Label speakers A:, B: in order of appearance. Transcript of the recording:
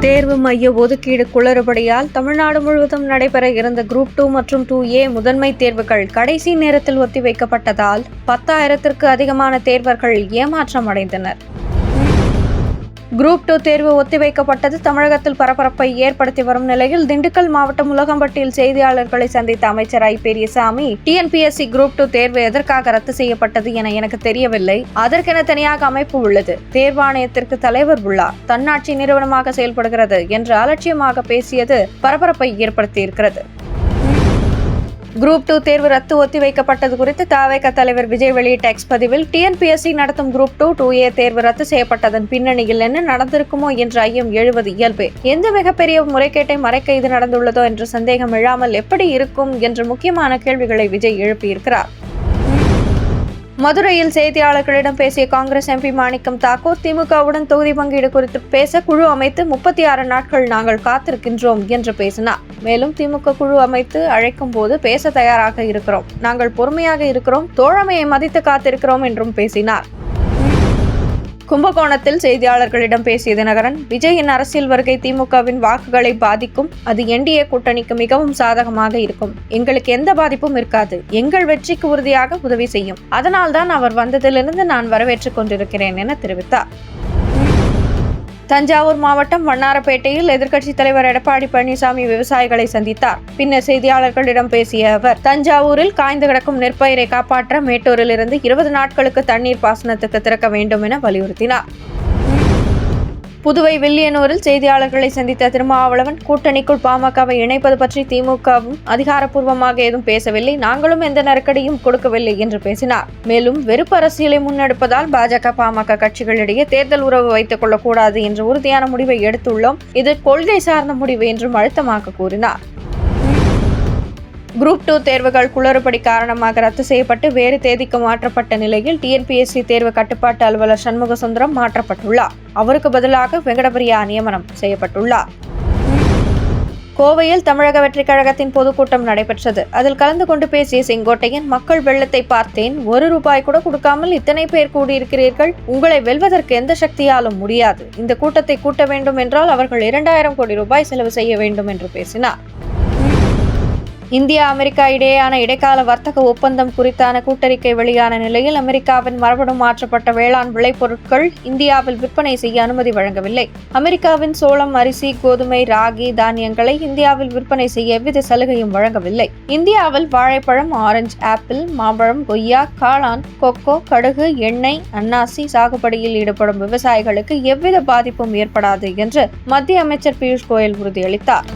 A: தேர்வு மைய ஒதுக்கீடு குளறுபடியால் தமிழ்நாடு முழுவதும் நடைபெற இருந்த குரூப் 2 மற்றும் 2A முதன்மை தேர்வுகள் கடைசி நேரத்தில் ஒத்திவைக்கப்பட்டதால் 10,000த்திற்கு அதிகமான தேர்வர்கள் ஏமாற்றம் அடைந்தனர். குரூப் 2 தேர்வு ஒத்திவைக்கப்பட்டது தமிழகத்தில் பரபரப்பை ஏற்படுத்தி வரும் நிலையில் திண்டுக்கல் மாவட்டம் உலகம்பட்டியில் செய்தியாளர்களை சந்தித்த அமைச்சர் ஐ. பெரியசாமி, டிஎன்பிஎஸ்சி குரூப் 2 தேர்வு எதற்காக ரத்து செய்யப்பட்டது என எனக்கு தெரியவில்லை. அதற்கென தனியாக அமைப்பு உள்ளது. தேர்வாணையத்திற்கு தலைவர் உள்ளார். தன்னாட்சி நிறுவனமாக செயல்படுகிறது என்று அலட்சியமாக பேசியது பரபரப்பை ஏற்படுத்தியிருக்கிறது. குரூப் 2 தேர்வு ரத்து ஒத்திவைக்கப்பட்டது குறித்து தவேக தலைவர் விஜய் வெளியிட்ட எக்ஸ் பதிவில், டிஎன்பிஎஸ்சி நடத்தும் குரூப் 2, 2A தேர்வு ரத்து செய்யப்பட்டதன் பின்னணியில் என்ன நடந்திருக்குமோ என்ற ஐயம் எழுவது இயல்பே. எந்த மிகப்பெரிய முறைகேட்டை மறைக்க இது நடந்துள்ளதோ என்ற சந்தேகம் எழாமல் எப்படி இருக்கும் என்ற முக்கியமான கேள்விகளை விஜய் எழுப்பியிருக்கிறார். மதுரையில் செய்தியாளர்களிடம் பேசிய காங்கிரஸ் எம்பி மாணிக்கம் தாக்கூர், திமுகவுடன் தொகுதி பங்கீடு குறித்து பேச குழு அமைத்து 36 நாட்கள் நாங்கள் காத்திருக்கின்றோம் என்று பேசினார். மேலும் திமுக குழு அமைத்து அழைக்கும் போது பேச தயாராக இருக்கிறோம். நாங்கள் பொறுமையாக இருக்கிறோம், தோழமையை மதித்து காத்திருக்கிறோம் என்றும் பேசினார். கும்பகோணத்தில் செய்தியாளர்களிடம் பேசிய தினகரன், விஜயின் அரசியல் வருகை திமுகவின் வாக்குகளை பாதிக்கும். அது என்டிஏ கூட்டணிக்கு மிகவும் சாதகமாக இருக்கும். எங்களுக்கு எந்த பாதிப்பும் இருக்காது. எங்கள் வெற்றிக்கு உறுதியாக உதவி செய்யும். அதனால்தான் அவர் வந்ததிலிருந்து நான் வரவேற்றுக் கொண்டிருக்கிறேன் என தெரிவித்தார். தஞ்சாவூர் மாவட்டம் வண்ணாரப்பேட்டையில் எதிர்க்கட்சித் தலைவர் எடப்பாடி பழனிசாமி விவசாயிகளை சந்தித்தார். பின்னர் செய்தியாளர்களிடம் பேசிய அவர், தஞ்சாவூரில் காய்ந்து கிடக்கும் நெற்பயிரை காப்பாற்ற மேட்டூரில் இருந்து 20 நாட்களுக்கு தண்ணீர் பாசனத்துக்கு திறக்க வேண்டும் என வலியுறுத்தினார். புதுவை வில்லியனூரில் செய்தியாளர்களை சந்தித்த திருமாவளவன், கூட்டணிக்குள் பாமகவை இணைப்பது பற்றி திமுகவும் அதிகாரப்பூர்வமாக ஏதும் பேசவில்லை. நாங்களும் எந்த நெருக்கடியும் கொடுக்கவில்லை என்று பேசினார். மேலும் வெறுப்பு அரசியலை முன்னெடுப்பதால் பாஜக பாமக கட்சிகளிடையே தேர்தல் உறவு வைத்துக் கொள்ளக்கூடாது என்ற உறுதியான முடிவை எடுத்துள்ளோம். இது கொள்கை சார்ந்த முடிவு என்றும் அழுத்தமாக கூறினார். குரூப் 2 தேர்வுகள் குளறுபடி காரணமாக ரத்து செய்யப்பட்டு வேறு தேதிக்கு மாற்றப்பட்ட நிலையில் டிஎன்பிஎஸ்சி தேர்வு கட்டுப்பாட்டு அலுவலர் சண்முக சுந்தரம் மாற்றப்பட்டுள்ளார். அவருக்கு பதிலாக வெங்கடபிரியா நியமனம் செய்யப்பட்டுள்ளார். கோவையில் தமிழக வெற்றிக் கழகத்தின் பொதுக்கூட்டம் நடைபெற்றது. அதில் கலந்து கொண்டு பேசிய செங்கோட்டையன், மக்கள் வெள்ளத்தை பார்த்தேன். ₹1 கூட கொடுக்காமல் இத்தனை பேர் கூடியிருக்கிறீர்கள். உங்களை வெல்வதற்கு எந்த சக்தியாலும் முடியாது. இந்த கூட்டத்தை கூட்ட வேண்டும் என்றால் அவர்கள் ₹2,000 கோடி செலவு செய்ய வேண்டும் என்று பேசினார். இந்தியா அமெரிக்கா இடையேயான இடைக்கால வர்த்தக ஒப்பந்தம் குறித்தான கூட்டறிக்கை வெளியான நிலையில் அமெரிக்காவின் மரபணு மாற்றப்பட்ட வேளாண் விளைபொருட்கள் இந்தியாவில் விற்பனை செய்ய அனுமதி வழங்கவில்லை. அமெரிக்காவின் சோளம், அரிசி, கோதுமை, ராகி, தானியங்களை இந்தியாவில் விற்பனை செய்ய எவ்வித சலுகையும் வழங்கவில்லை. இந்தியாவில் வாழைப்பழம், ஆரஞ்சு, ஆப்பிள், மாம்பழம், கொய்யா, காளான், கொக்கோ, கடுகு, எண்ணெய், அன்னாசி சாகுபடியில் ஈடுபடும் விவசாயிகளுக்கு எவ்வித பாதிப்பும் ஏற்படாது என்று மத்திய அமைச்சர் பியூஷ் கோயல் உறுதியளித்தார்.